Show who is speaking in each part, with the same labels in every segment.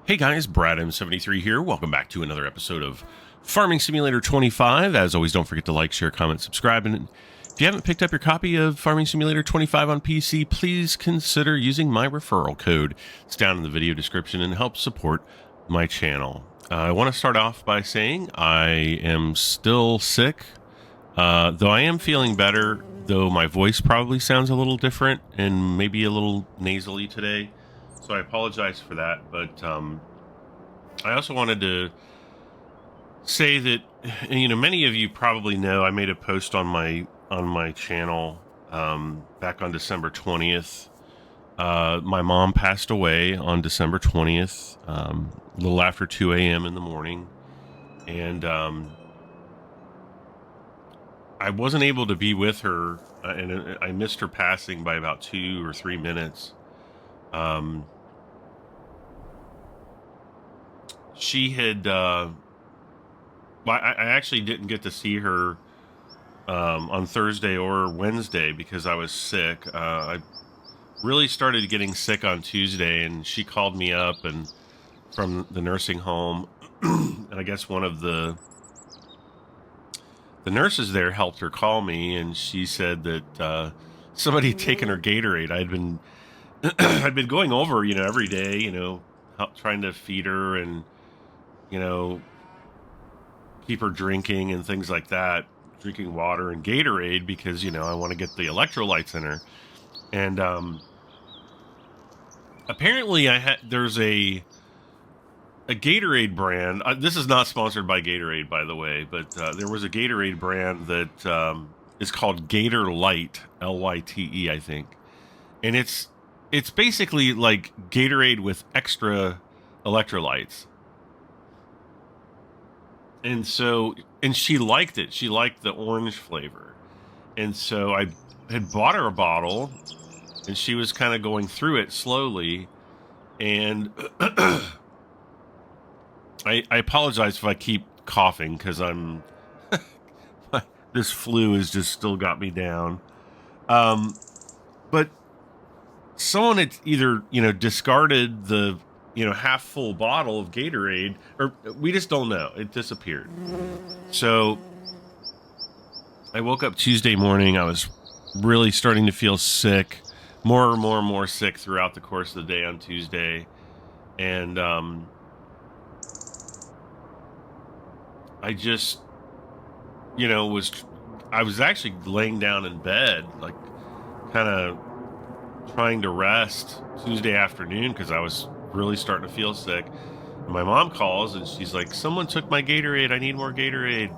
Speaker 1: Hey guys, Brad M73 here. Welcome back to another episode of Farming Simulator 25. As always, don't forget to like, share, comment, subscribe. And if you haven't picked up your copy of Farming Simulator 25 on PC, please consider using my referral code. It's down in the video description and helps support my channel. I want to start off by saying I am still sick, though I am feeling better, though my voice probably sounds a little different and maybe a little nasally today. So I apologize for that, but I also wanted to say that, many of you probably know I made a post on my channel back on December 20th. My mom passed away on December 20th, a little after 2 a.m. in the morning, and I wasn't able to be with her, and I missed her passing by about 2 or 3 minutes. She had, I actually didn't get to see her on Thursday or Wednesday because I was sick. I really started getting sick on Tuesday, and she called me up and from the nursing home, and I guess one of the nurses there helped her call me, and she said that somebody had taken her Gatorade. I'd been going over, every day, trying to feed her and keep her drinking and things like that, drinking water and Gatorade because, I want to get the electrolytes in her. And apparently there's a Gatorade brand. This is not sponsored by Gatorade, by the way, but there was a Gatorade brand that is called Gator Light, Lyte, I think. And it's basically like Gatorade with extra electrolytes. And she liked it. She liked the orange flavor. And so I had bought her a bottle, and she was kind of going through it slowly. And I apologize if I keep coughing because this flu has just still got me down. But someone had either, discarded the half full bottle of Gatorade, or we just don't know. It disappeared. So I woke up Tuesday morning. I was really starting to feel sick, more and more sick throughout the course of the day on Tuesday. And I just, I was actually laying down in bed, like kind of trying to rest Tuesday afternoon because I was really starting to feel sick. And my mom calls and she's like, someone took my Gatorade. I need more Gatorade.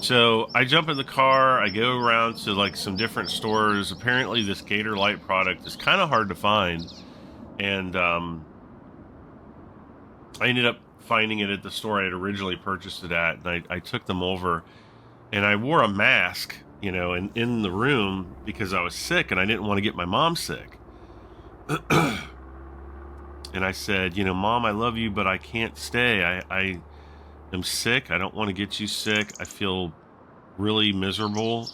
Speaker 1: So I jump in the car. I go around to like some different stores. Apparently this Gator Light product is kind of hard to find. And I ended up finding it at the store I had originally purchased it at. And I took them over and I wore a mask, in the room because I was sick and I didn't want to get my mom sick. And I said, Mom, I love you, but I can't stay. I am sick. I don't want to get you sick. I feel really miserable.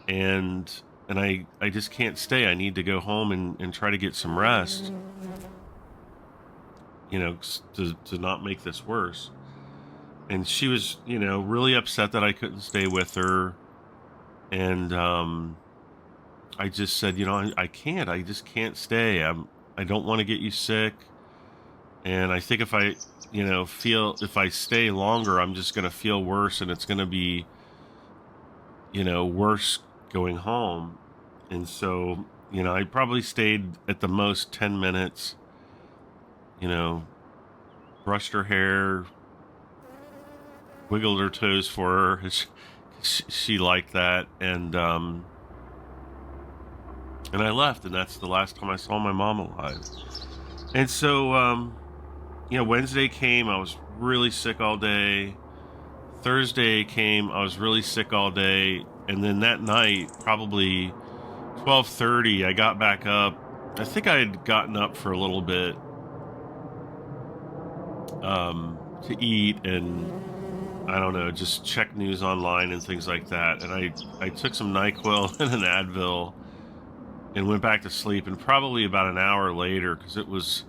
Speaker 1: And I just can't stay. I need to go home and try to get some rest, to not make this worse. And she was, really upset that I couldn't stay with her. And I just said, I can't. I just can't stay. I don't want to get you sick. And I think if I, if I stay longer, I'm just going to feel worse and it's going to be, worse going home. And so, I probably stayed at the most 10 minutes, brushed her hair, wiggled her toes for her. She liked that. And I left, and that's the last time I saw my mom alive. And so, Wednesday came, I was really sick all day. Thursday came, I was really sick all day. And then that night, probably 12:30, I got back up. I think I had gotten up for a little bit to eat and I don't know, just check news online and things like that. And I took some NyQuil and an Advil and went back to sleep. And probably about an hour later, because it was,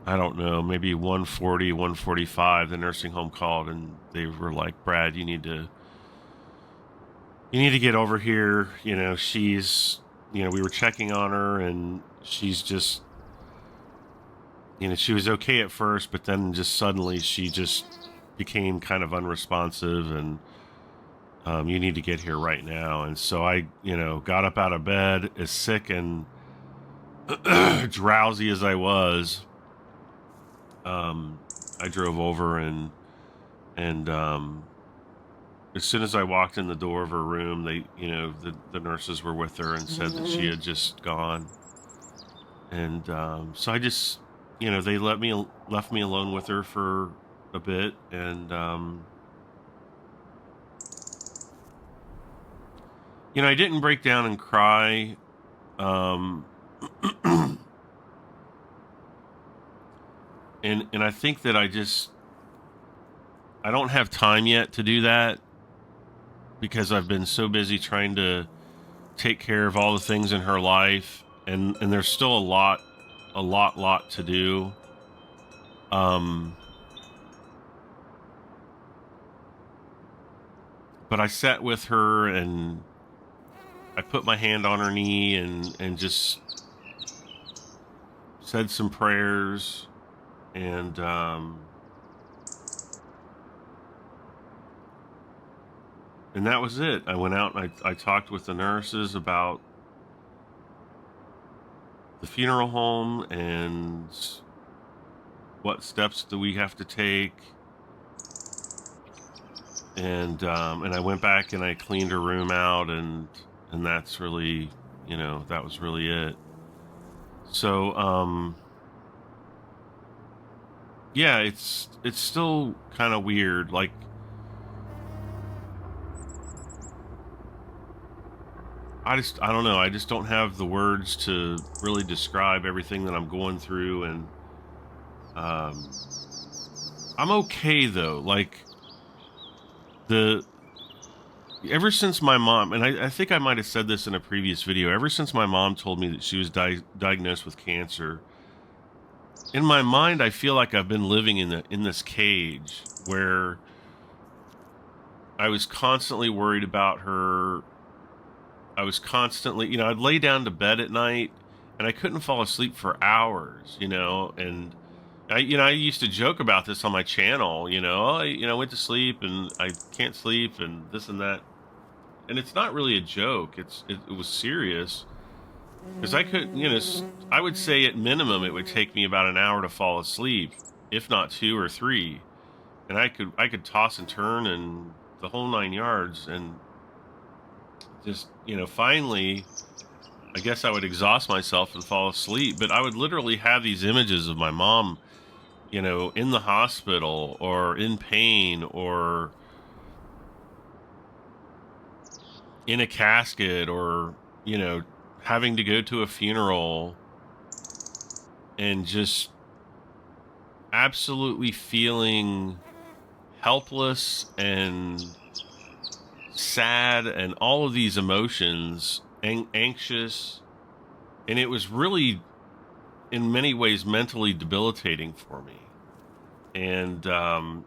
Speaker 1: I don't know, maybe 1:40, 1:45, the nursing home called and they were like, Brad, you need to get over here. She's, we were checking on her and she's just, she was okay at first, but then just suddenly she just became kind of unresponsive and you need to get here right now. And so I, got up out of bed as sick and drowsy as I was. I drove over and as soon as I walked in the door of her room, they, the nurses were with her and said that she had just gone. And so I just, they left me alone with her for a bit, and I didn't break down and cry. And I think that I don't have time yet to do that because I've been so busy trying to take care of all the things in her life, and there's still a lot to do. But I sat with her and I put my hand on her knee and just said some prayers, and that was it. I went out and I talked with the nurses about the funeral home and what steps do we have to take. And I went back and I cleaned her room out, and that's really, that was really it. So, yeah, it's still kind of weird. Like, I don't know. I just don't have the words to really describe everything that I'm going through. And, I'm okay though. Like, ever since my mom, and I think I might have said this in a previous video, ever since my mom told me that she was diagnosed with cancer, in my mind, I feel like I've been living in this cage where I was constantly worried about her. I was constantly, I'd lay down to bed at night and I couldn't fall asleep for hours, and I used to joke about this on my channel, I went to sleep and I can't sleep and this and that. And it's not really a joke. It was serious. Because I could, I would say at minimum it would take me about an hour to fall asleep, if not 2 or 3. And I could toss and turn and the whole 9 yards, and just, finally, I guess I would exhaust myself and fall asleep. But I would literally have these images of my mom, in the hospital or in pain or in a casket or, having to go to a funeral, and just absolutely feeling helpless and sad and all of these emotions, anxious. And it was really, in many ways, mentally debilitating for me. And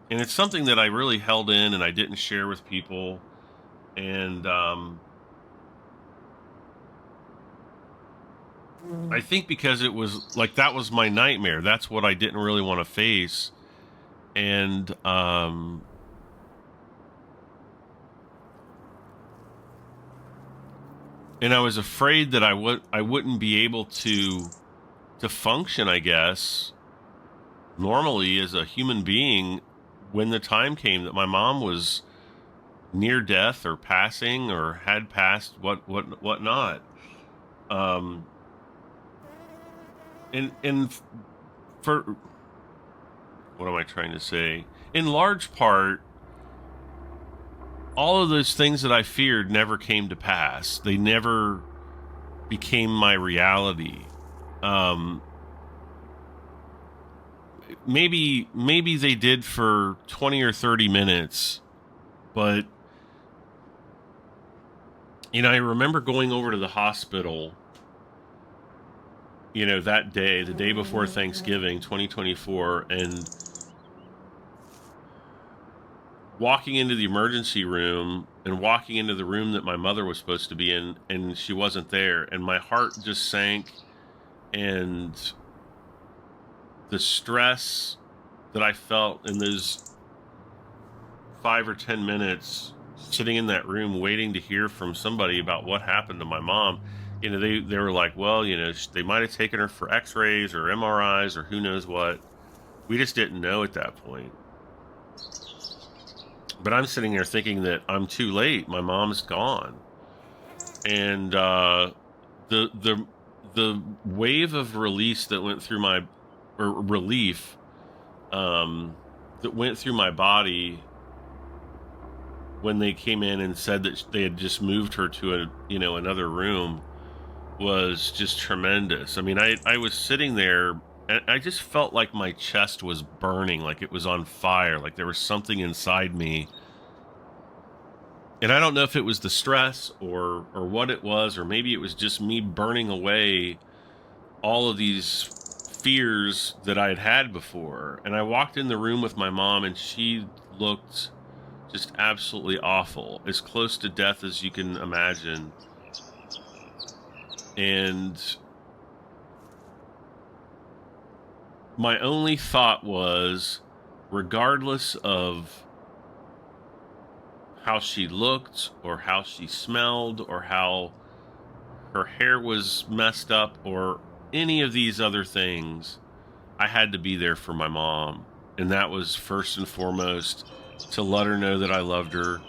Speaker 1: it's something that I really held in and I didn't share with people. And I think because it was like, that was my nightmare. That's what I didn't really want to face. And I was afraid that I wouldn't be able to function, I guess, normally as a human being when the time came that my mom was near death or passing or had passed, whatnot. And for, what am I trying to say? In large part, all of those things that I feared never came to pass. They never became my reality. Maybe they did for 20 or 30 minutes, But, I remember going over to the hospital, that day, the day before Thanksgiving, 2024, and walking into the emergency room and walking into the room that my mother was supposed to be in, and she wasn't there, and my heart just sank, and the stress that I felt in those 5 or 10 minutes sitting in that room waiting to hear from somebody about what happened to my mom. They were like, well, they might have taken her for x-rays or MRIs or who knows what. We just didn't know at that point. But I'm sitting there thinking that I'm too late. My mom's gone. And the wave of release that went through relief that went through my body when they came in and said that they had just moved her to another room was just tremendous. I mean, I was sitting there and I just felt like my chest was burning, like it was on fire, like there was something inside me. And I don't know if it was the stress or what it was, or maybe it was just me burning away all of these fears that I had had before. And I walked in the room with my mom, and she looked just absolutely awful, as close to death as you can imagine. And my only thought was, regardless of how she looked or how she smelled or how her hair was messed up or any of these other things, I had to be there for my mom. And that was first and foremost to let her know that I loved her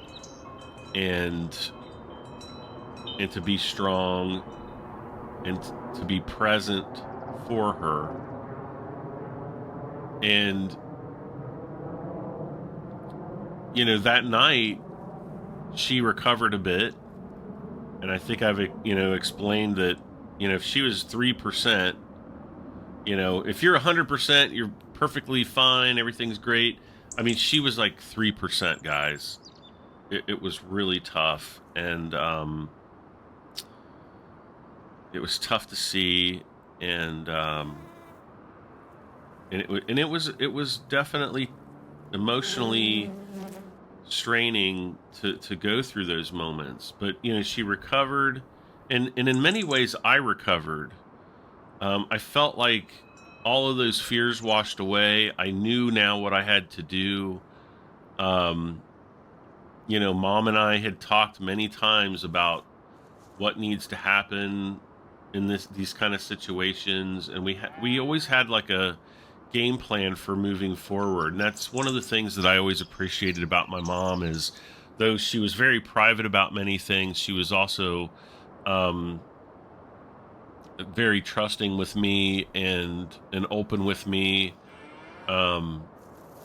Speaker 1: and to be strong and to be present for her. And that night she recovered a bit, and I think I've explained that if she was 3%, if you're 100%, you're perfectly fine, everything's great. I mean, she was like 3%, guys. It was really tough, and it was tough to see, and it was definitely emotionally straining to go through those moments. But she recovered, and in many ways I recovered. I felt like all of those fears washed away. I knew now what I had to do. Mom and I had talked many times about what needs to happen in these kind of situations, and we always had like a game plan for moving forward. And that's one of the things that I always appreciated about my mom, is though she was very private about many things, she was also very trusting with me and open with me. I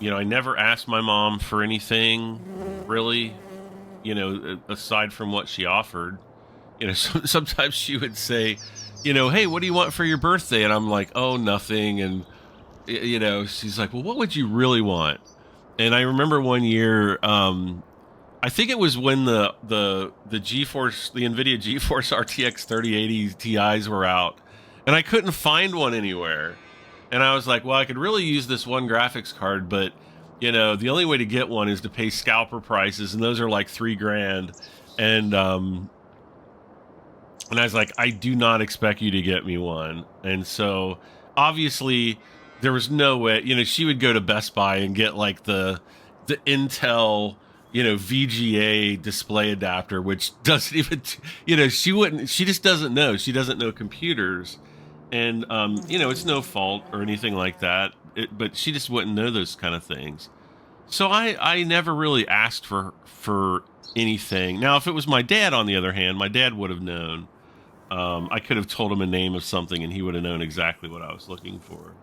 Speaker 1: never asked my mom for anything really, aside from what she offered. Sometimes she would say, hey, what do you want for your birthday? And I'm like, oh, nothing. And she's like, well, what would you really want? And I remember one year, I think it was when the GeForce, the NVIDIA GeForce RTX 3080 Ti's were out, and I couldn't find one anywhere. And I was like, well, I could really use this one graphics card, but the only way to get one is to pay scalper prices, and those are like $3,000. And I was like, I do not expect you to get me one. And so obviously there was no way, she would go to Best Buy and get like the Intel, VGA display adapter, which doesn't even, she just doesn't know. She doesn't know computers. And, it's no fault or anything like that, but she just wouldn't know those kind of things. So I never really asked for anything. Now, if it was my dad, on the other hand, my dad would have known. I could have told him a name of something and he would have known exactly what I was looking for.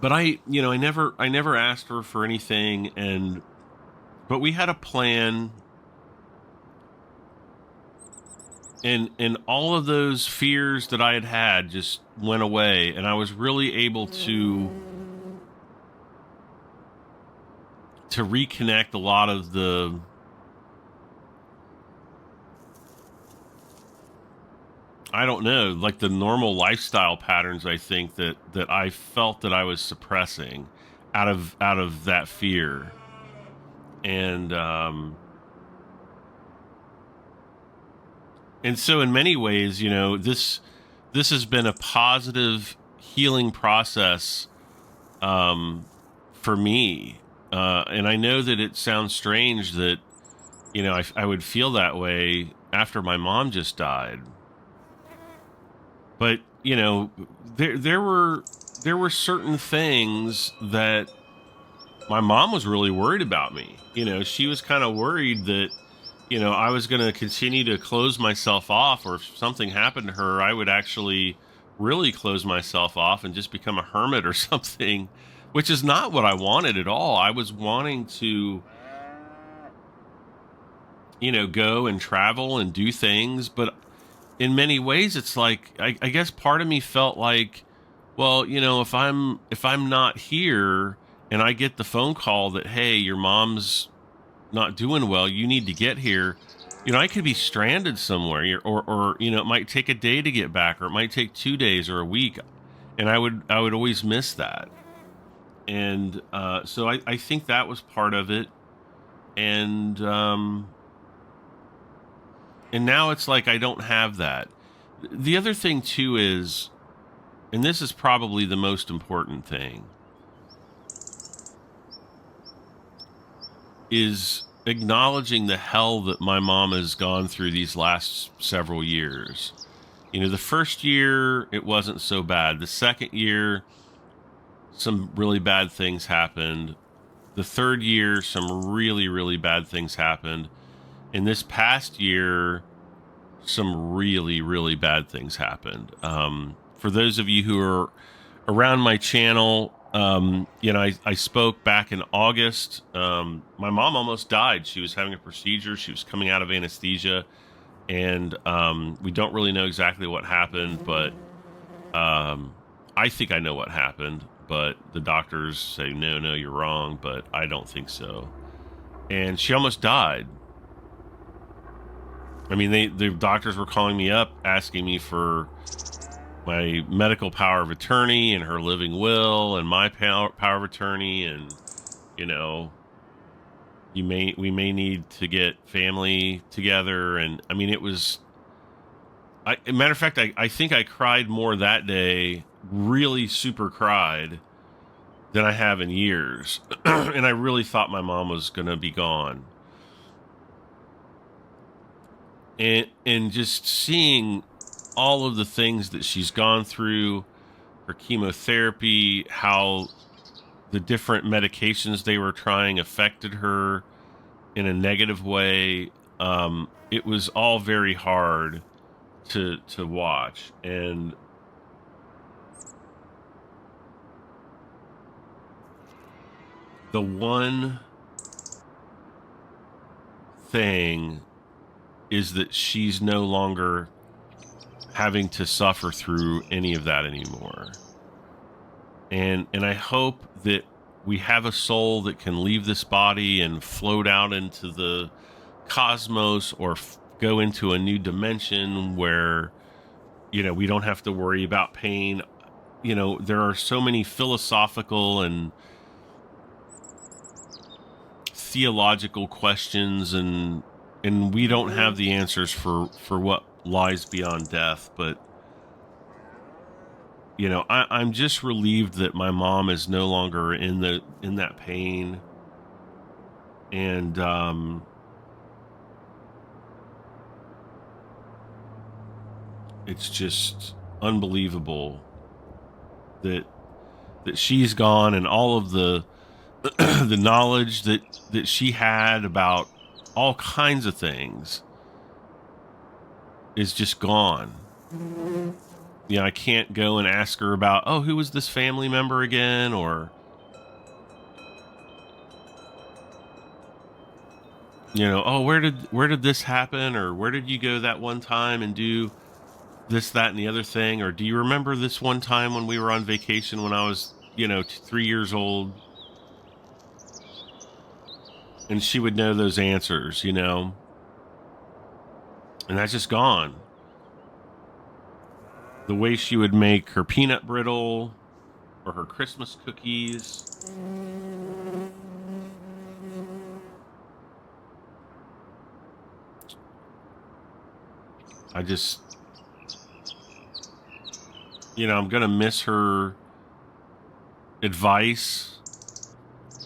Speaker 1: But I never asked her for anything, but we had a plan, and all of those fears that I had just went away, and I was really able to to reconnect a lot of the I don't know, like the normal lifestyle patterns I think that I felt that I was suppressing out of that fear. And so in many ways, you know, this has been a positive healing process for me. And I know that it sounds strange that, you know, I would feel that way after my mom just died. But, you know, there were certain things that my mom was really worried about me. You know, she was kind of worried that, you know, I was going to continue to close myself off, or if something happened to her, I would actually really close myself off and just become a hermit or something, which is not what I wanted at all. I was wanting to, you know, go and travel and do things, but in many ways it's like I guess part of me felt like, well, you know, if I'm not here and I get the phone call that, hey, your mom's not doing well, you need to get here, you know, I could be stranded somewhere, or you know, it might take a day to get back, or it might take 2 days or a week, and I would always miss that. And so I think that was part of it. And and now it's like I don't have that. The other thing too is, and this is probably the most important thing, is acknowledging the hell that my mom has gone through these last several years. You know, the first year, it wasn't so bad. The second year, some really bad things happened. The third year, some really, really bad things happened. And this past year, some really, really bad things happened. For those of you who are around my channel, you know, I spoke back in August. My mom almost died. She was having a procedure. She was coming out of anesthesia, and we don't really know exactly what happened, but I think I know what happened. But the doctors say, no, you're wrong, but I don't think so. And she almost died. I mean, the doctors were calling me up, asking me for my medical power of attorney and her living will and my power of attorney, and you know, we may need to get family together. And I mean, it was. As a matter of fact, I think I cried more that day, really super cried, than I have in years, and I really thought my mom was gonna be gone. And just seeing all of the things that she's gone through, her chemotherapy, how the different medications they were trying affected her in a negative way. It was all very hard to watch. And the one thing is that she's no longer having to suffer through any of that anymore. And I hope that we have a soul that can leave this body and float out into the cosmos, or go into a new dimension where, you know, we don't have to worry about pain. You know, there are so many philosophical and theological questions, and we don't have the answers for what lies beyond death. But you know, I'm just relieved that my mom is no longer in that pain. And it's just unbelievable that she's gone, and all of the the knowledge that she had about all kinds of things is just gone. You know, I can't go and ask her about, oh, who was this family member again, or you know, oh, where did this happen, or where did you go that one time and do this, that, and the other thing, or do you remember this one time when we were on vacation when I was, you know, 3 years old? and she would know those answers, and that's just gone. The way she would make her peanut brittle or her Christmas cookies. I just, I'm going to miss her advice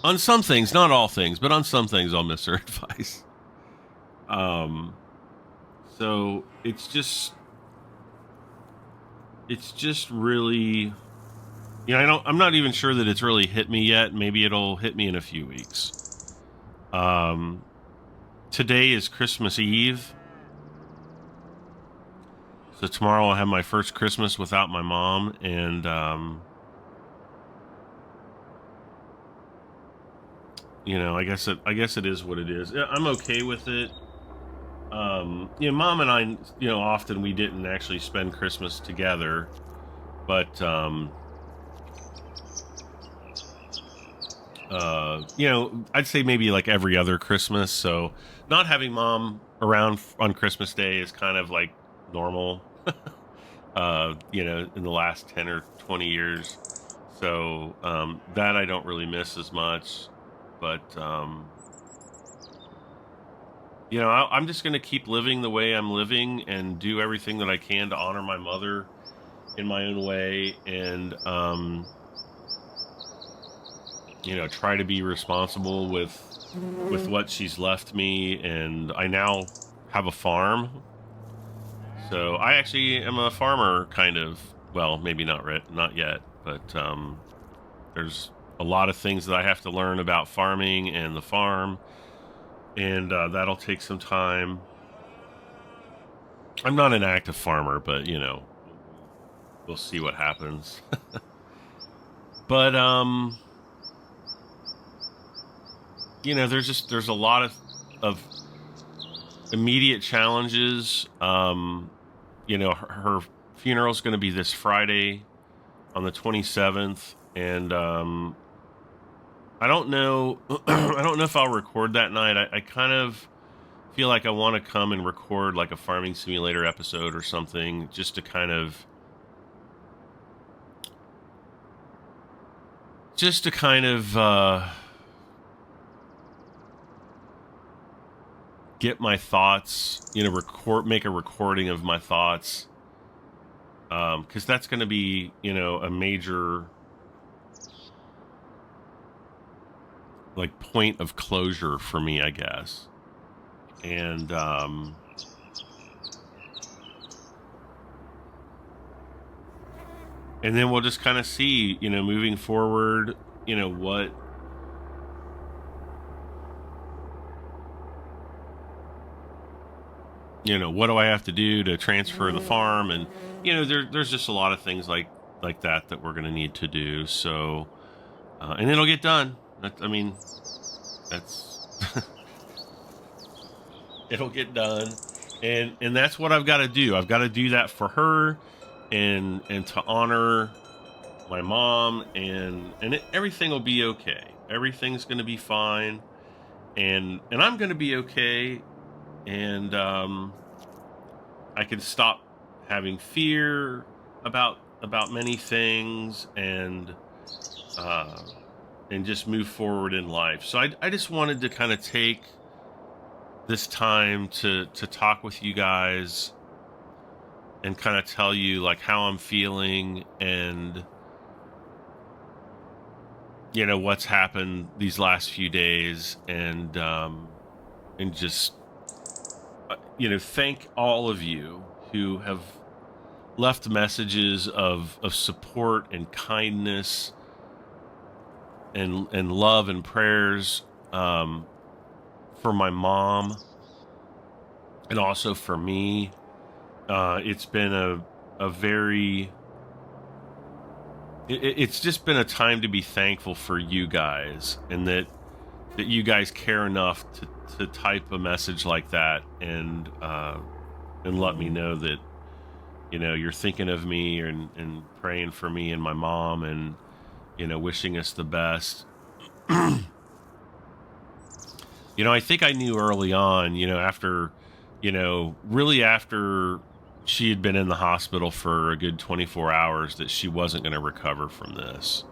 Speaker 1: on some things, not all things, but on some things I'll miss her advice. So it's just really, I'm not even sure that it's really hit me yet. Maybe it'll hit me in a few weeks. Today is Christmas Eve. So tomorrow I'll have my first Christmas without my mom, and I guess it is what it is. I'm okay with it. Mom and I, often we didn't actually spend Christmas together, but I'd say maybe like every other Christmas. So not having mom around on Christmas Day is kind of like normal. In the last 10 or 20 years. So that I don't really miss as much. But, I'm just going to keep living the way I'm living and do everything that I can to honor my mother in my own way. And, try to be responsible with what she's left me. And I now have a farm. So I actually am a farmer, kind of. Well, maybe not yet, but there's a lot of things that I have to learn about farming and the farm, and that'll take some time. I'm not an active farmer, but we'll see what happens. But there's a lot of immediate challenges. Her funeral's going to be this Friday on the 27th, and I don't know I don't know if I'll record that night. I kind of feel like I want to come and record like a Farming Simulator episode or something, just to kind of get my thoughts, make a recording of my thoughts. Because that's going to be, a major, like, point of closure for me, I guess. And, then we'll just kind of see, moving forward, what do I have to do to transfer the farm? And, there's just a lot of things like that we're going to need to do. So, and it'll get done. It'll get done. And that's what I've got to do. I've got to do that for her and to honor my mom, and everything will be okay. Everything's going to be fine. And I'm going to be okay. And I can stop having fear about many things, and just move forward in life. So I just wanted to kind of take this time to talk with you guys and kind of tell you like how I'm feeling, and what's happened these last few days, and just thank all of you who have left messages of support and kindness and love and prayers for my mom, and also for me. It's been a very... It's just been a time to be thankful for you guys, and that you guys care enough to type a message like that, and let me know that you're thinking of me, and praying for me and my mom, and wishing us the best. I think I knew early on, after, really after she had been in the hospital for a good 24 hours, that she wasn't going to recover from this.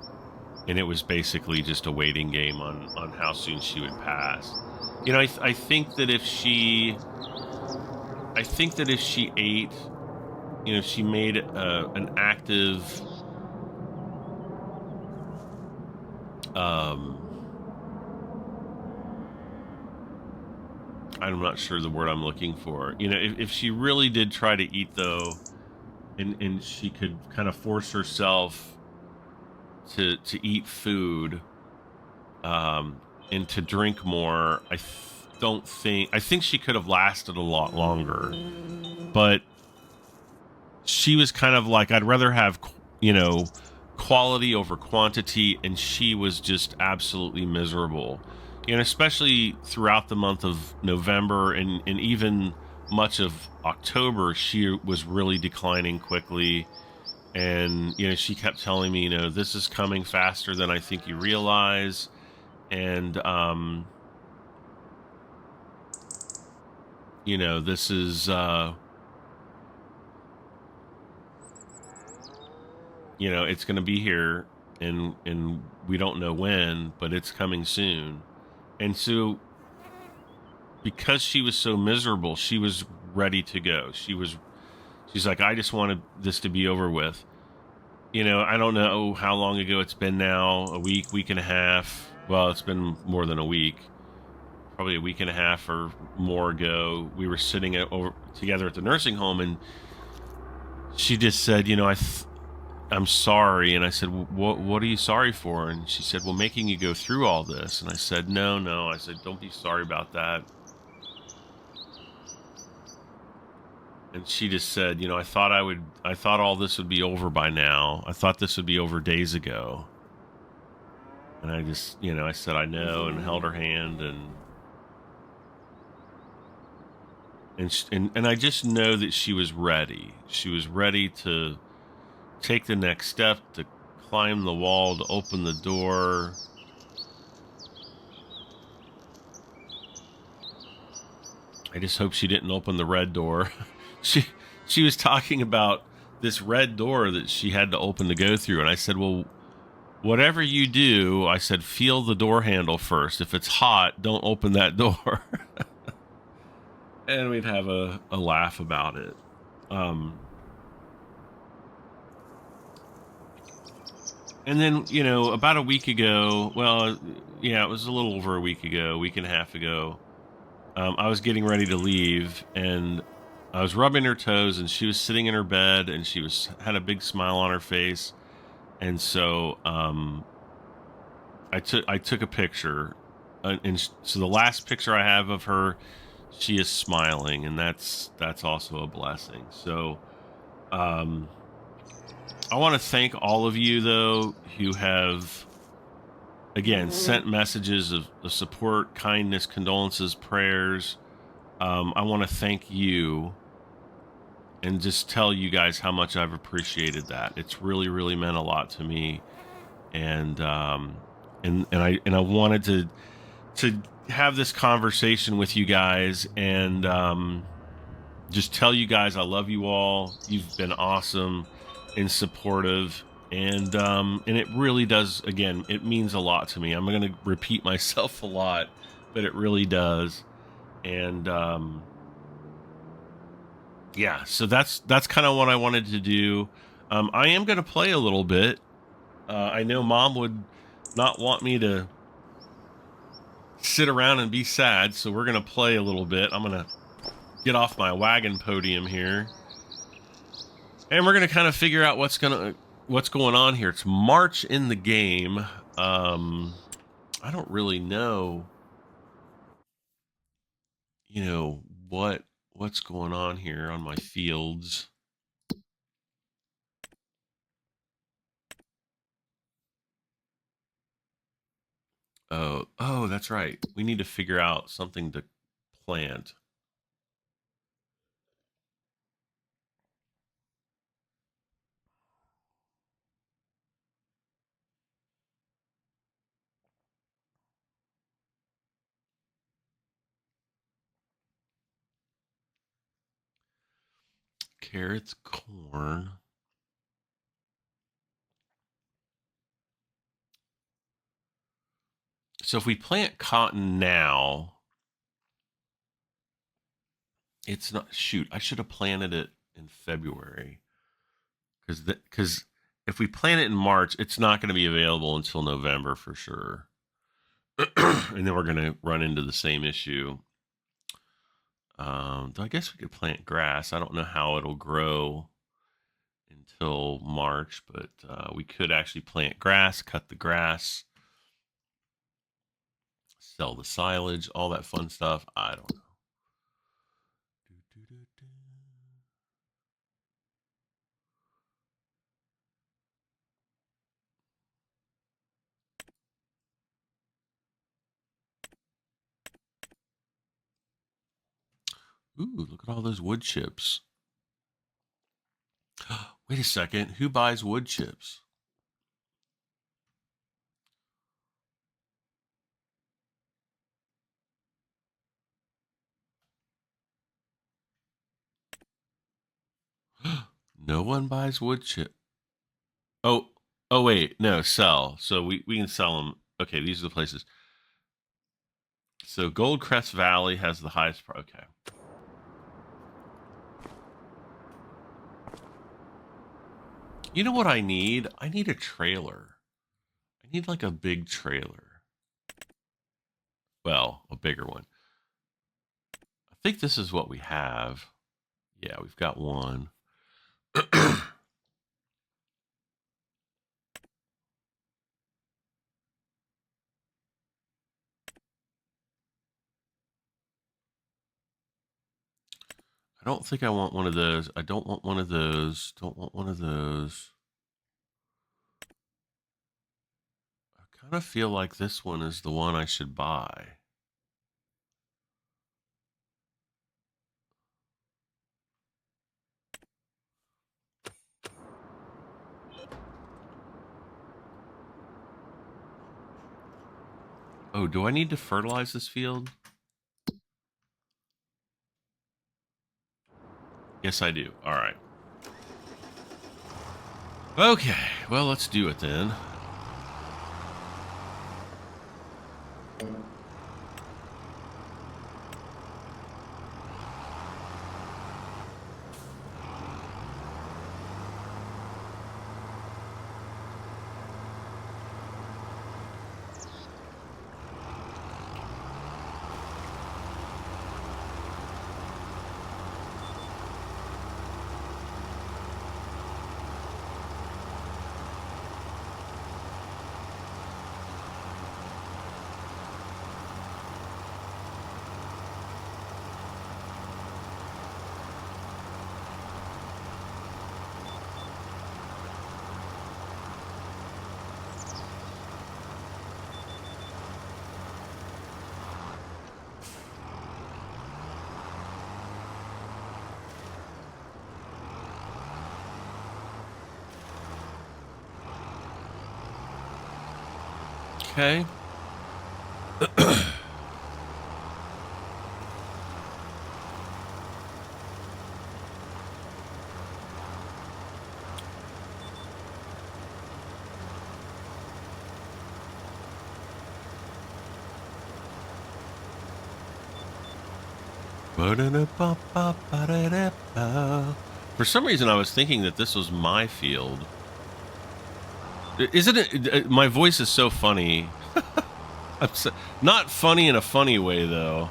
Speaker 1: And it was basically just a waiting game on how soon she would pass. I think that if she, ate, she made an active, um, I'm not sure the word I'm looking for. If she really did try to eat though, and she could kind of force herself to eat food, and to drink more, don't think I think she could have lasted a lot longer. But she was kind of like, I'd rather have, quality over quantity, and she was just absolutely miserable. Especially throughout the month of November, and even much of October, she was really declining quickly. And, she kept telling me, this is coming faster than I think you realize. And, this is, it's going to be here, and we don't know when, but it's coming soon. And so, because she was so miserable, she was ready to go. She's like, I just wanted this to be over with. I don't know how long ago it's been now, a week and a half. Well, it's been more than a week, probably a week and a half or more ago. We were sitting together at the nursing home, and she just said, I'm sorry. And I said, what are you sorry for? And she said, well, making you go through all this. And I said, no. I said, don't be sorry about that. And she just said, I thought all this would be over by now. I thought this would be over days ago. And I just, I said, I know, and held her hand, and I just know that she was ready. She was ready to take the next step, to climb the wall, to open the door. I just hope she didn't open the red door. she was talking about this red door that she had to open to go through, and I said, well, whatever you do, I said, feel the door handle first. If it's hot, don't open that door. And we'd have a laugh about it. And then, about a week ago, well, yeah, it was a little over a week ago, a week and a half ago, I was getting ready to leave, and I was rubbing her toes, and she was sitting in her bed, and she had a big smile on her face. And so, I took a picture, and so the last picture I have of her, she is smiling, and that's also a blessing. So, um, I want to thank all of you, though, who have, again, sent messages of support, kindness, condolences, prayers. I want to thank you, and just tell you guys how much I've appreciated that. It's really, really meant a lot to me. And I wanted to have this conversation with you guys, and just tell you guys I love you all. You've been awesome and supportive, and it really does. Again, it means a lot to me. I'm going to repeat myself a lot, but it really does. And yeah, so that's kind of what I wanted to do. I am going to play a little bit. I know Mom would not want me to sit around and be sad, so we're going to play a little bit. I'm going to get off my wagon podium here, and we're going to kind of figure out what's going on here. It's March in the game. I don't really know, what's going on here on my fields. Oh, that's right. We need to figure out something to plant. carrots, corn. So if we plant cotton now, it's not. Shoot, I should have planted it in February because if we plant it in March, it's not going to be available until November for sure, and then we're going to run into the same issue. Though I guess we could plant grass. I don't know how it'll grow until March, but we could actually plant grass, cut the grass, sell the silage, all that fun stuff. I don't know. Ooh, look at all those wood chips. Wait a second. Who buys wood chips? No one buys wood chip. Oh, oh wait, no, sell. So we can sell them. Okay, these are the places. So Goldcrest Valley has the highest price. Okay. You know what I need? I need a trailer. I need like a big trailer. Well, a bigger one. I think this is what we have. Yeah, we've got one. I don't think I want one of those. I don't want one of those. Don't want one of those. I kind of feel like this one is the one I should buy. Oh, do I need to fertilize this field? Yes, I do. All right. Okay, well, let's do it then. Okay. For some reason, I was thinking that this was my field. Isn't it? My voice is so funny. Not funny in a funny way, though.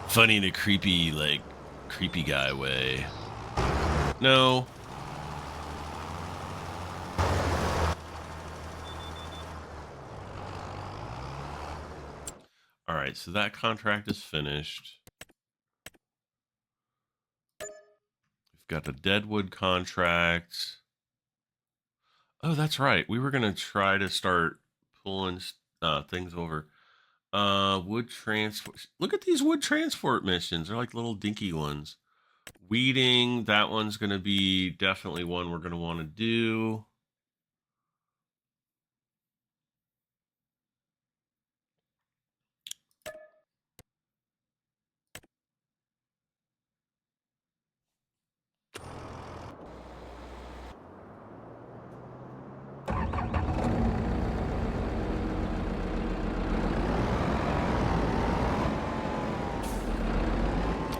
Speaker 1: Funny in a creepy, like, creepy guy way. No. All right, so that contract is finished. We've got a Deadwood contract. Oh, that's right. We were going to try to start pulling things over. Wood transport. Look at these wood transport missions. They're like little dinky ones. Weeding, that one's going to be definitely one we're going to want to do.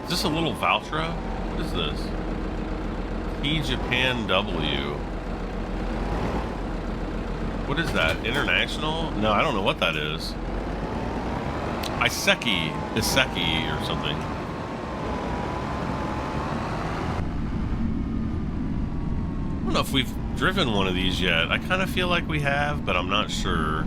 Speaker 1: Is this a little Valtra? What is this? T Japan W. What is that? International? No, I don't know what that is. Iseki or something. I don't know if we've driven one of these yet. I kind of feel like we have, but I'm not sure.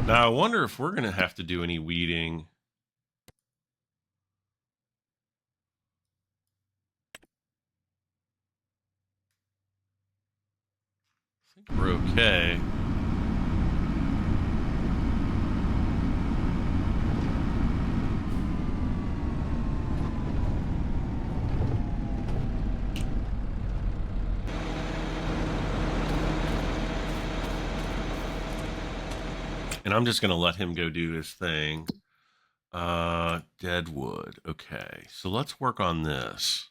Speaker 1: Now, I wonder if we're going to have to do any weeding. I think we're okay. And I'm just going to let him go do his thing. Deadwood. Okay, so let's work on this.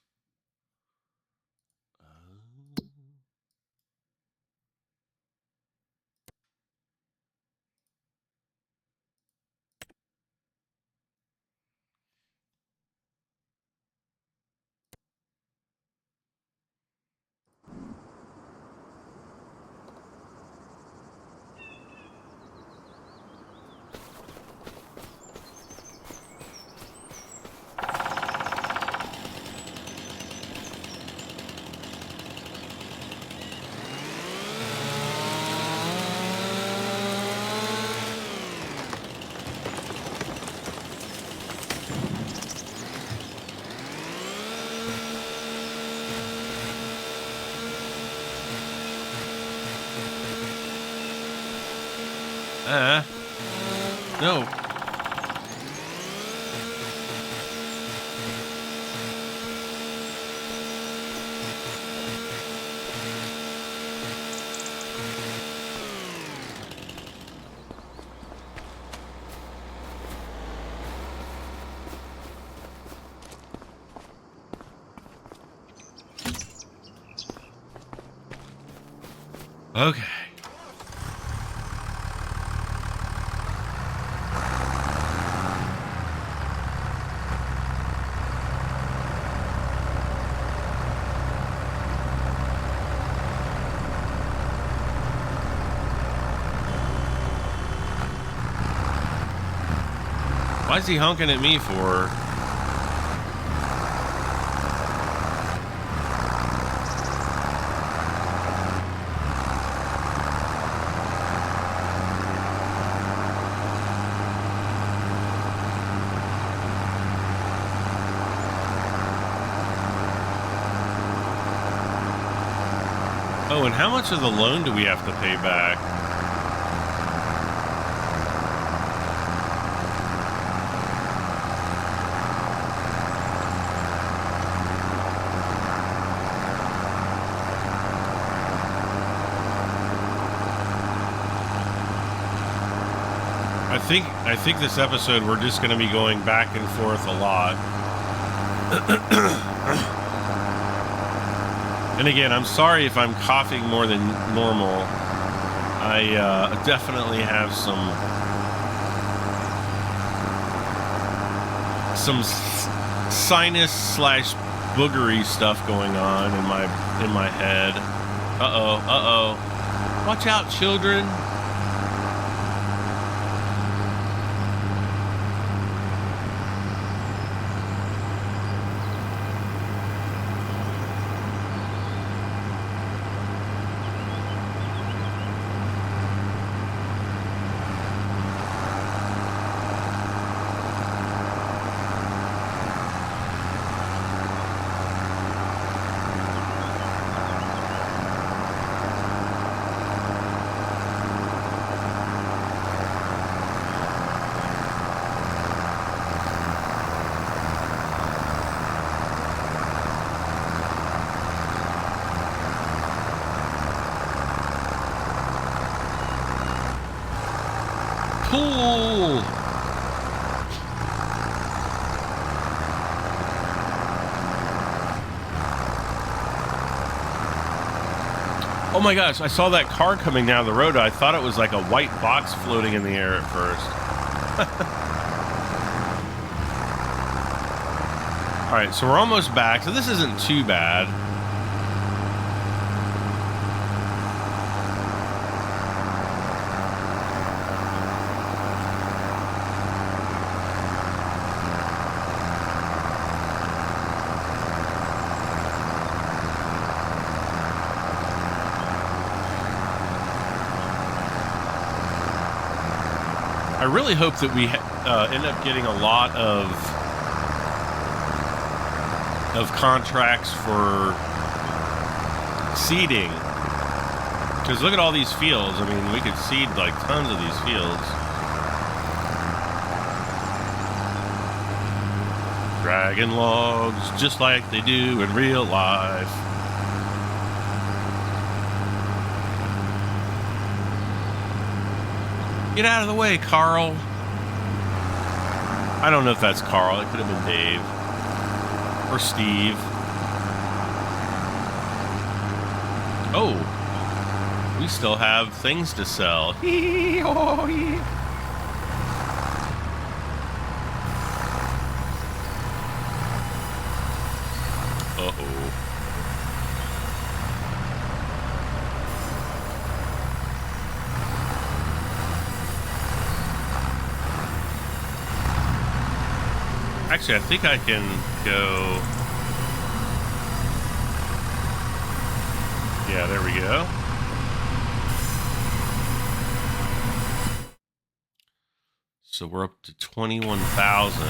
Speaker 1: No. Okay. Why is he honking at me for? Oh, and how much of the loan do we have to pay back? I think this episode we're just going to be going back and forth a lot. And again, I'm sorry if I'm coughing more than normal. I definitely have some sinus / boogery stuff going on in my head. Uh-oh. Watch out, children. Pull! Oh my gosh, I saw that car coming down the road. I thought it was like a white box floating in the air at first. All right, so we're almost back. So this isn't too bad. I really hope that we end up getting a lot of contracts for seeding, because look at all these fields. I mean, we could seed like tons of these fields. Dragging logs just like they do in real life. Get out of the way, Carl. I don't know if that's Carl. It could have been Dave. Or Steve. Oh. We still have things to sell. Uh-oh. Actually, I think I can go... Yeah, there we go. So we're up to 21,000.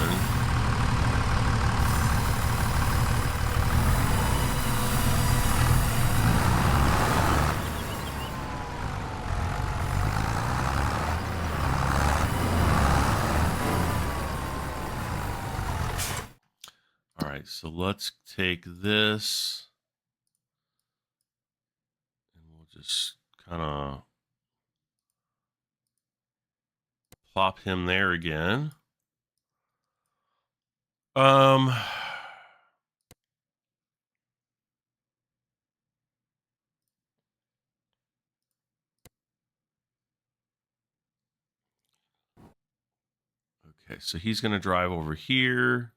Speaker 1: All right, so let's take this. And we'll just kind of plop him there again. Okay, so he's going to drive over here.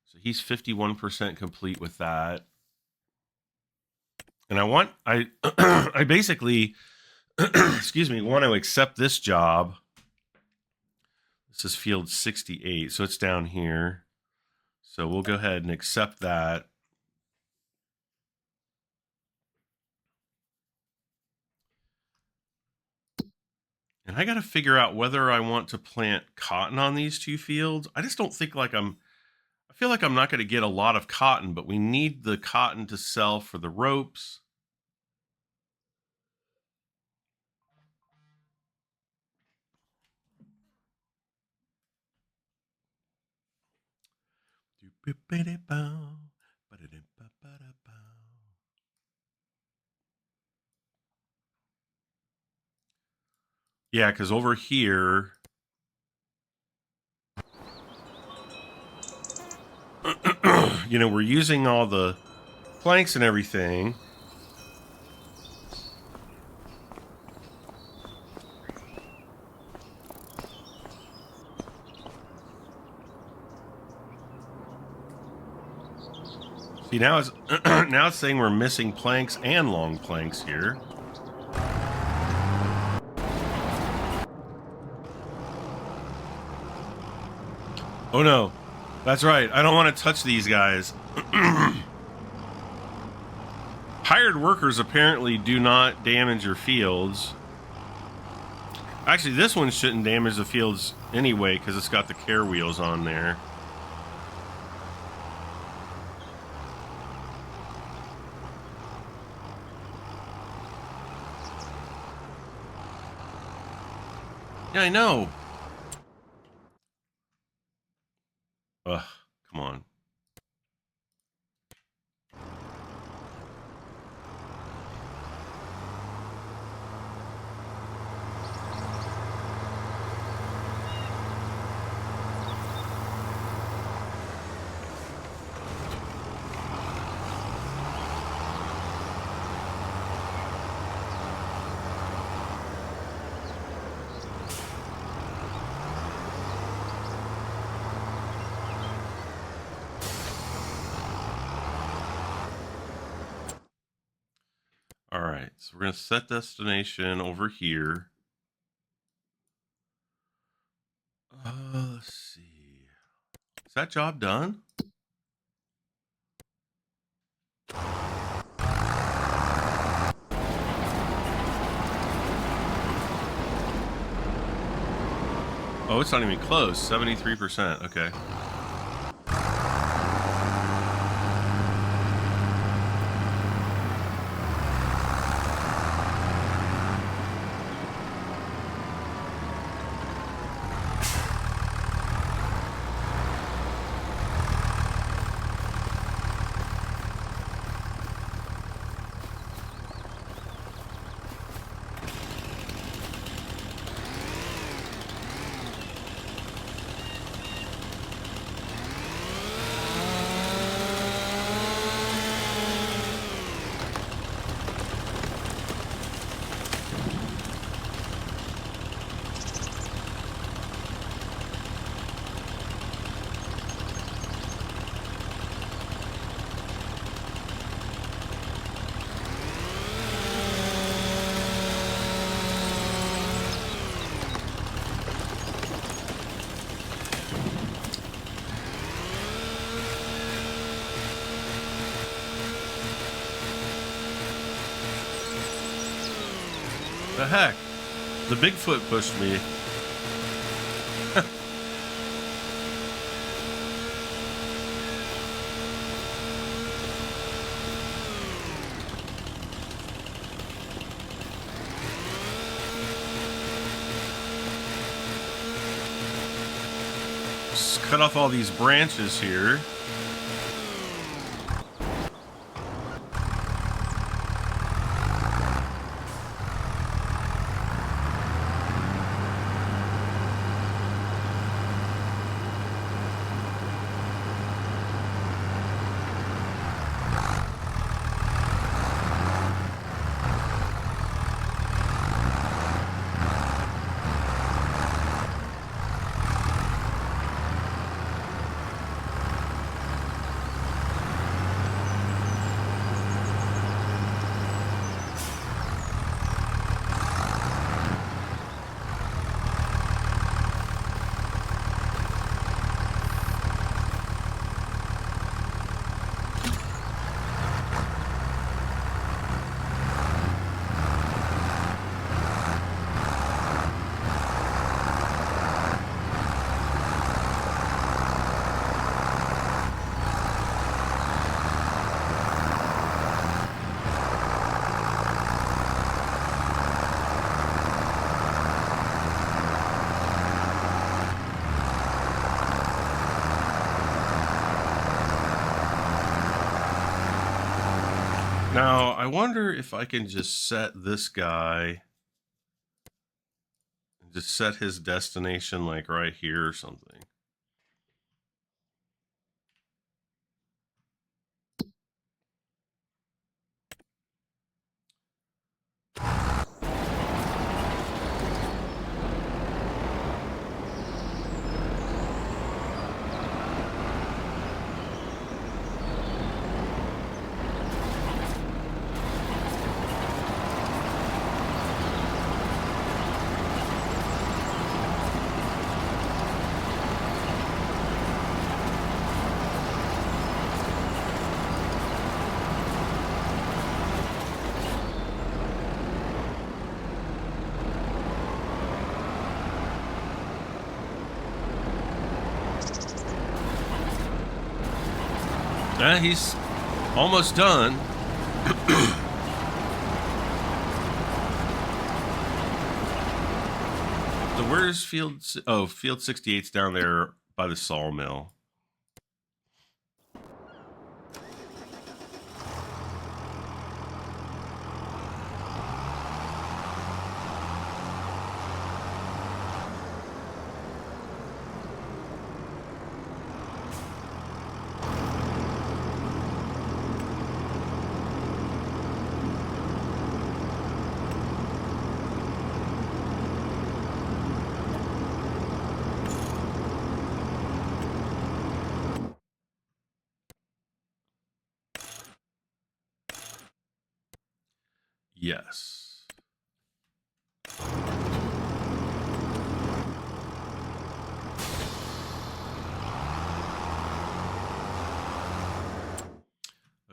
Speaker 1: So he's 51% complete with that. And I I basically, excuse me, want to accept this job. This is field 68, so it's down here. So we'll go ahead and accept that. And I got to figure out whether I want to plant cotton on these two fields. I just don't think like I feel like I'm not going to get a lot of cotton, but we need the cotton to sell for the ropes. Yeah, because over here, you know, we're using all the planks and everything. See, now it's now it's saying we're missing planks and long planks here. Oh no, that's right. I don't want to touch these guys. Hired workers apparently do not damage your fields. Actually, this one shouldn't damage the fields anyway because it's got the care wheels on there. Yeah, I know. Ugh, come on. All right, so we're going to set destination over here. Let's see. Is that job done? Oh, it's not even close. 73%. Okay. The heck? The Bigfoot pushed me. Just cut off all these branches here. Now, I wonder if I can just set this guy, just set his destination like right here or something. He's almost done. So where's field? Oh, field 68's down there by the sawmill. Yes.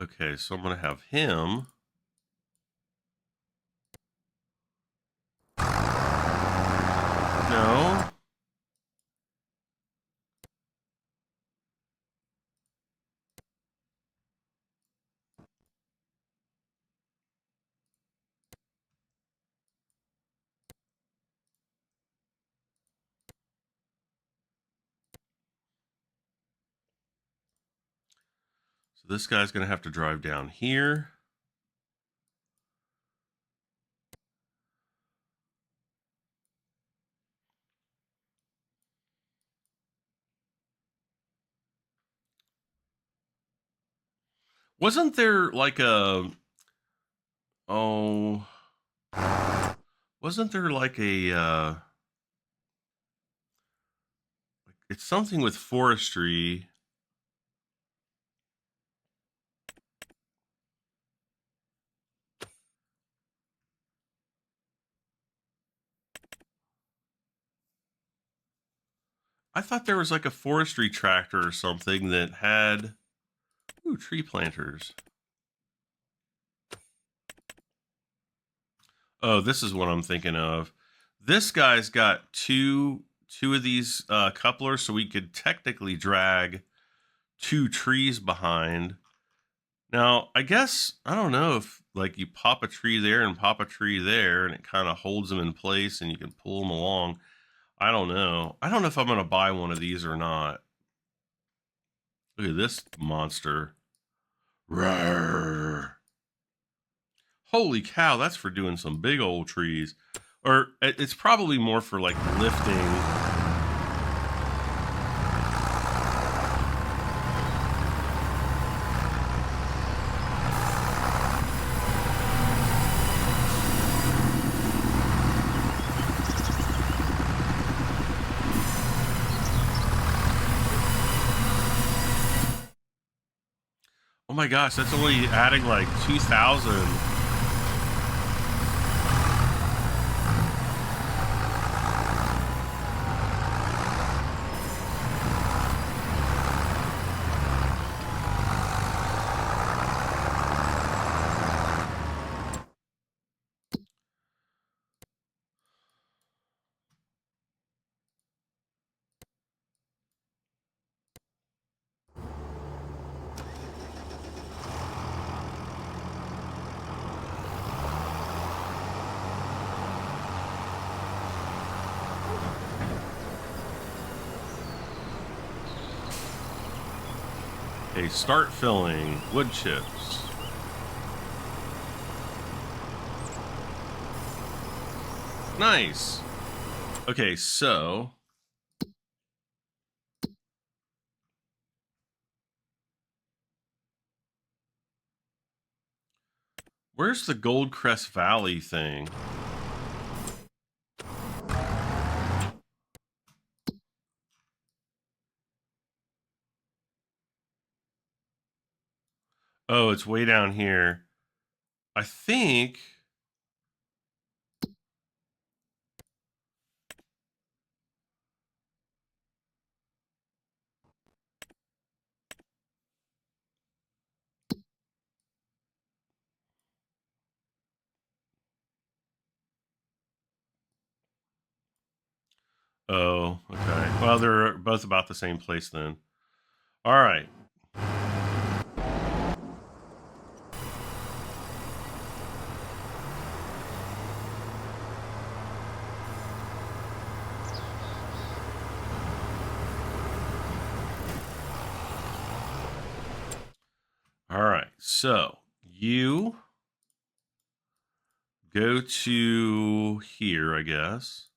Speaker 1: Okay, so I'm going to have him. No. So this guy's going to have to drive down here. Wasn't there like a... Oh... Wasn't there like a... It's something with forestry. I thought there was like a forestry tractor or something that had... Ooh, tree planters. Oh, this is what I'm thinking of. This guy's got two of these couplers, so we could technically drag 2 trees behind. Now, I guess, I don't know if like you pop a tree there and pop a tree there and it kind of holds them in place and you can pull them along. I don't know. I don't know if I'm going to buy one of these or not. Look at this monster. Rawr. Holy cow, that's for doing some big old trees. Or it's probably more for like lifting. Oh my gosh, that's only adding like 2,000. Okay, start filling wood chips. Nice. Okay, so where's the Goldcrest Valley thing? Oh, it's way down here. I think... Oh, okay. Well, they're both about the same place then. All right. All right. So you go to here, I guess.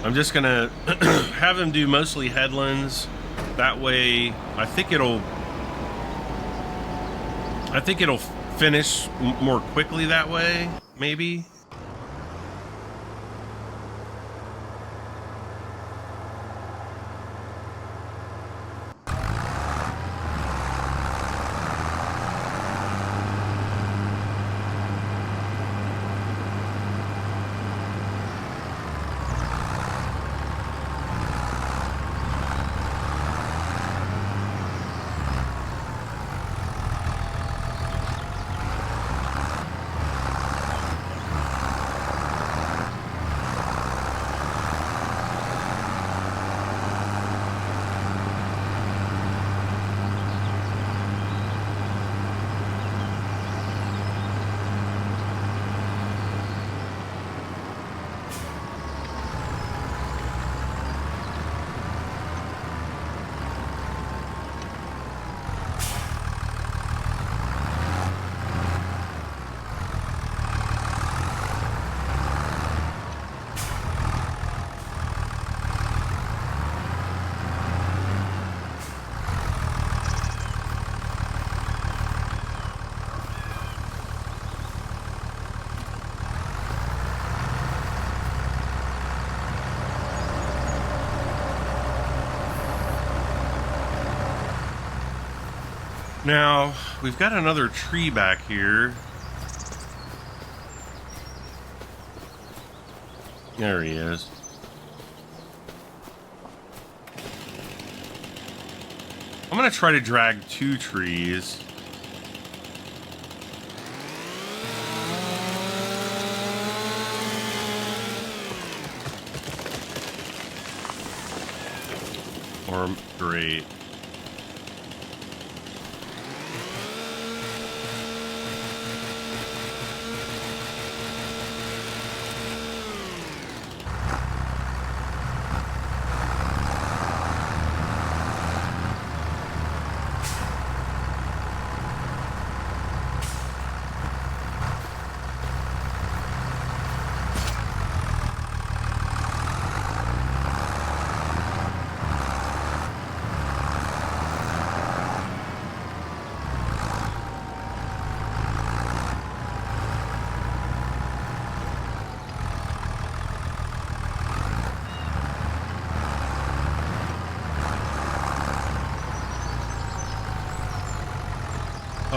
Speaker 1: I'm just gonna have him do mostly headlands. That way, I think it'll finish more quickly that way, maybe. Now, we've got another tree back here. There he is. I'm going to try to drag 2 trees. Great.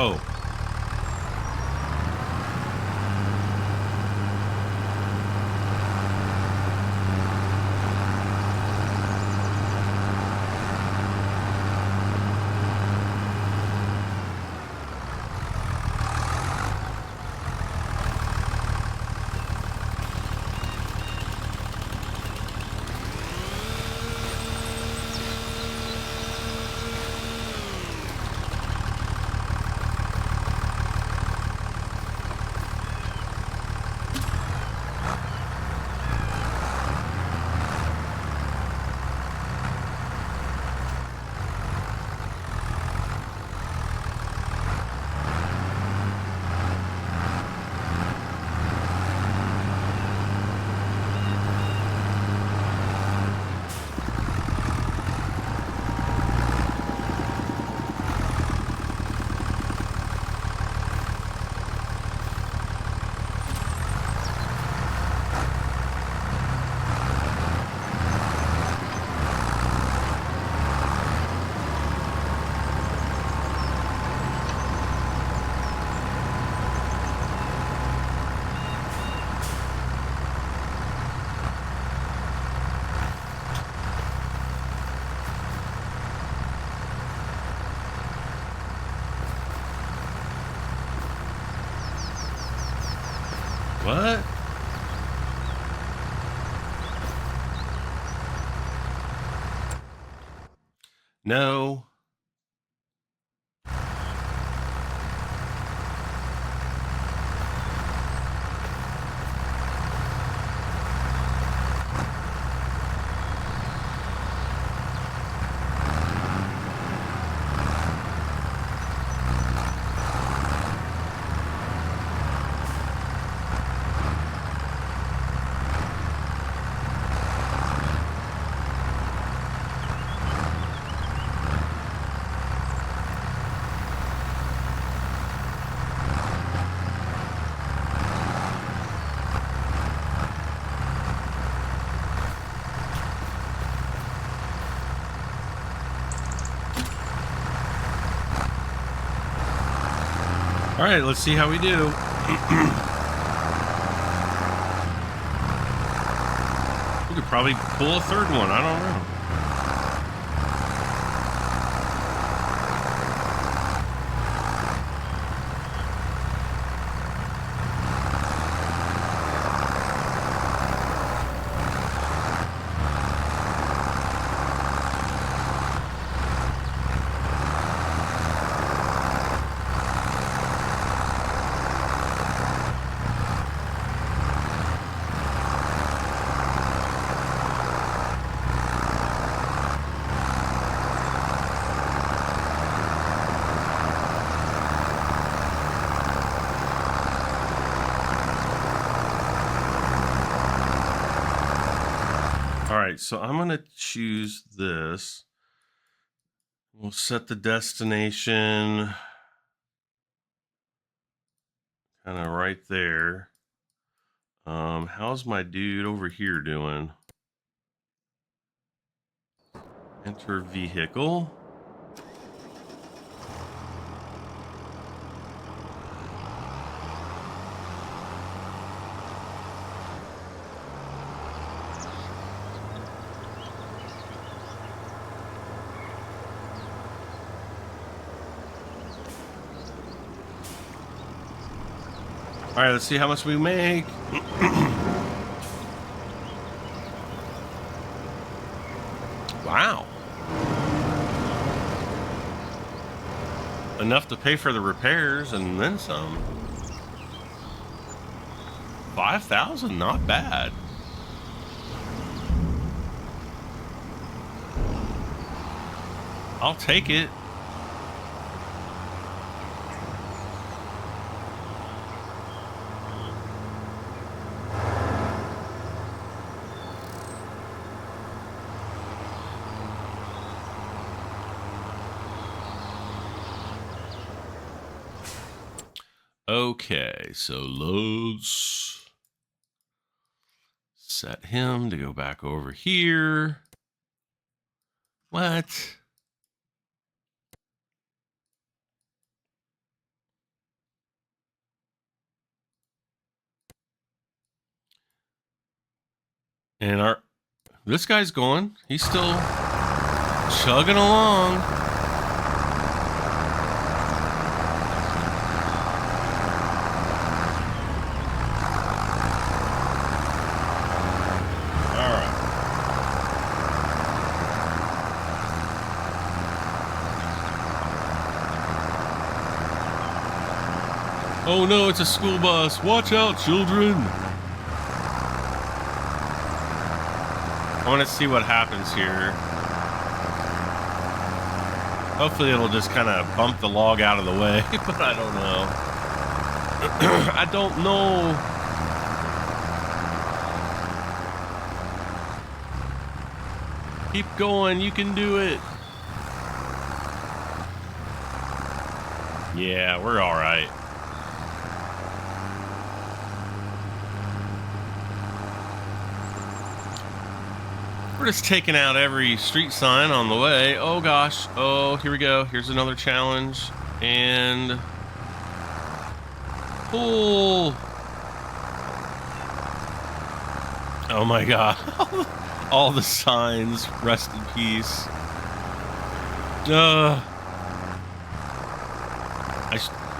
Speaker 1: Oh. What? No. All right, let's see how we do. We could probably pull a third one. I don't know. All right, so I'm going to choose this. We'll set the destination kind of right there. How's my dude over here doing? Enter vehicle. All right, let's see how much we make. Wow. Enough to pay for the repairs and then some. 5,000, not bad. I'll take it. Okay, so let's set him to go back over here. What? And this guy's going. He's still chugging along. Oh no, it's a school bus. Watch out, children. I want to see what happens here. Hopefully it'll just kind of bump the log out of the way, but I don't know. I don't know. Keep going, you can do it. Yeah, we're all right. We're just taking out every street sign on the way. Oh gosh. Oh, here we go. Here's another challenge. And pull. Oh my god. All the signs. Rest in peace.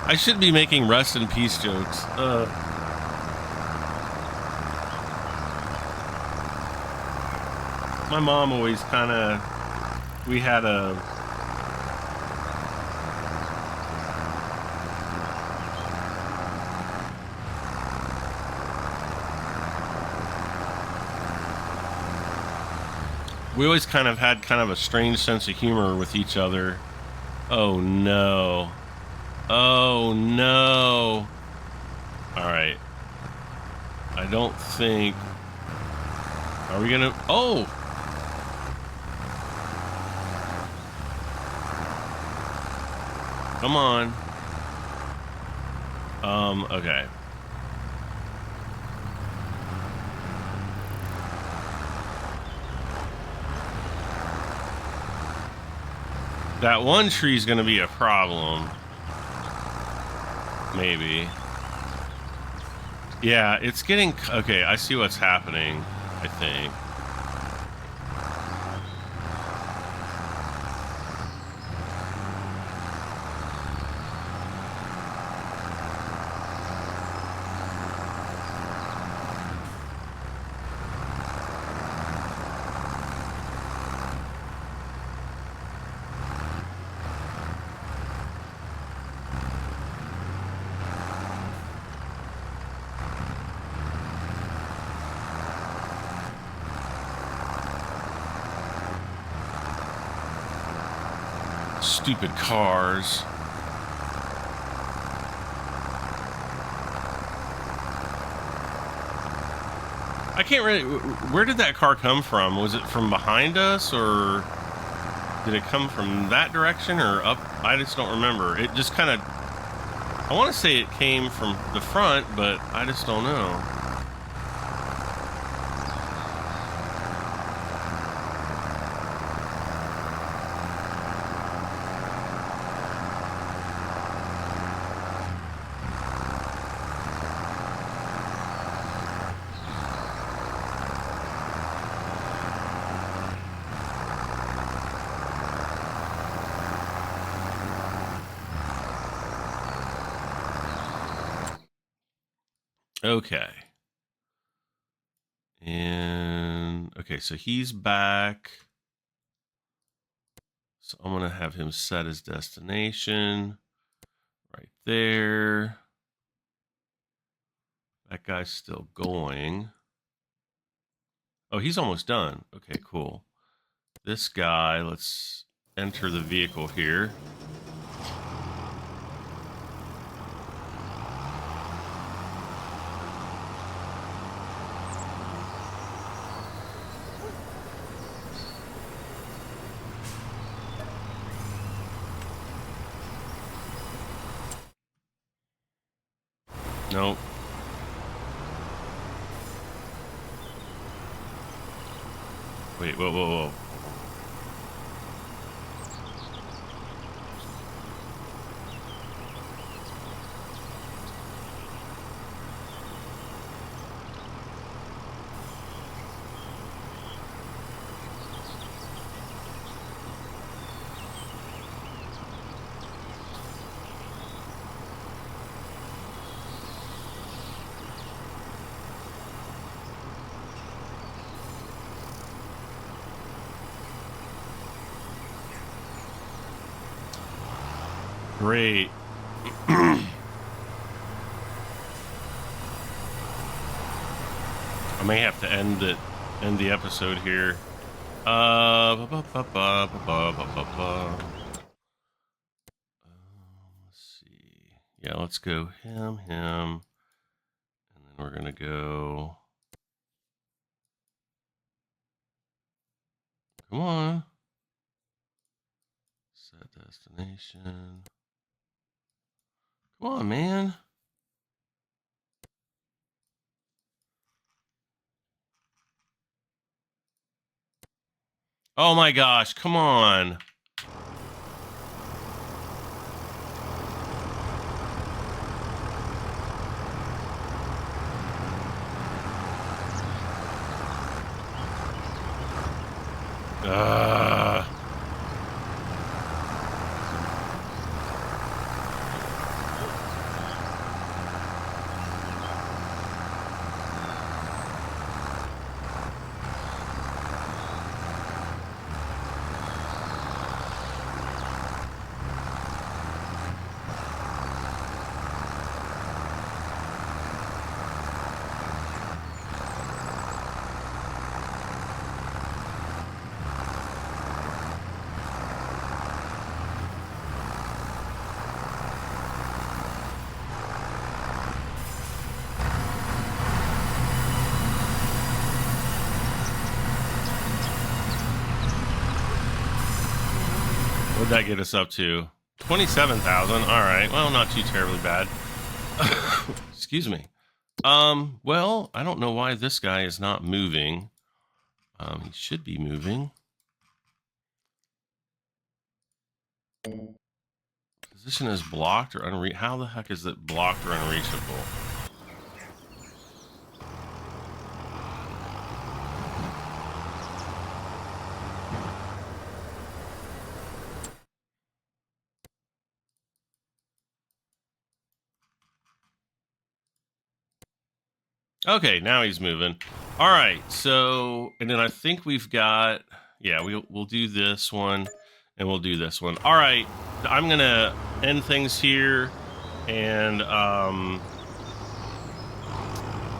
Speaker 1: I should be making rest in peace jokes. My mom always kind of, we always kind of had kind of a strange sense of humor with each other. Oh no. Oh no. All right. I don't think, are we gonna, oh. Come on. Okay. That one tree's gonna be a problem. Maybe. Yeah, it's getting... Okay, I see what's happening, I think. Stupid cars. I can't really... Where did that car come from? Was it from behind us, or did it come from that direction or up? I just don't remember. It just kind of... I want to say it came from the front, but I just don't know. Okay. And okay, so he's back. So I'm going to have him set his destination right there. That guy's still going. Oh, he's almost done. Okay, cool. This guy, let's enter the vehicle here. Nope. Wait, whoa, whoa, whoa. Great. I may have to end the episode here. Let's see. Yeah, let's go him, and then we're gonna go. Come on. Set destination. Come on, man. Oh my gosh, come on. What'd that get us up to? 27,000. All right. Well, not too terribly bad. Excuse me. Well, I don't know why this guy is not moving. He should be moving. Position is blocked or unreachable. How the heck is it blocked or unreachable? Okay, now he's moving. All right, so, and then I think we've got, yeah, we'll do this one, and we'll do this one. All right, I'm going to end things here, and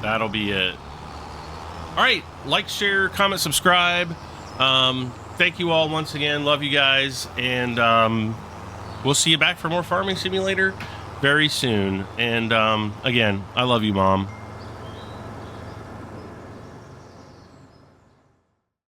Speaker 1: that'll be it. All right, like, share, comment, subscribe. Thank you all once again. Love you guys, and we'll see you back for more Farming Simulator very soon. And again, I love you, Mom.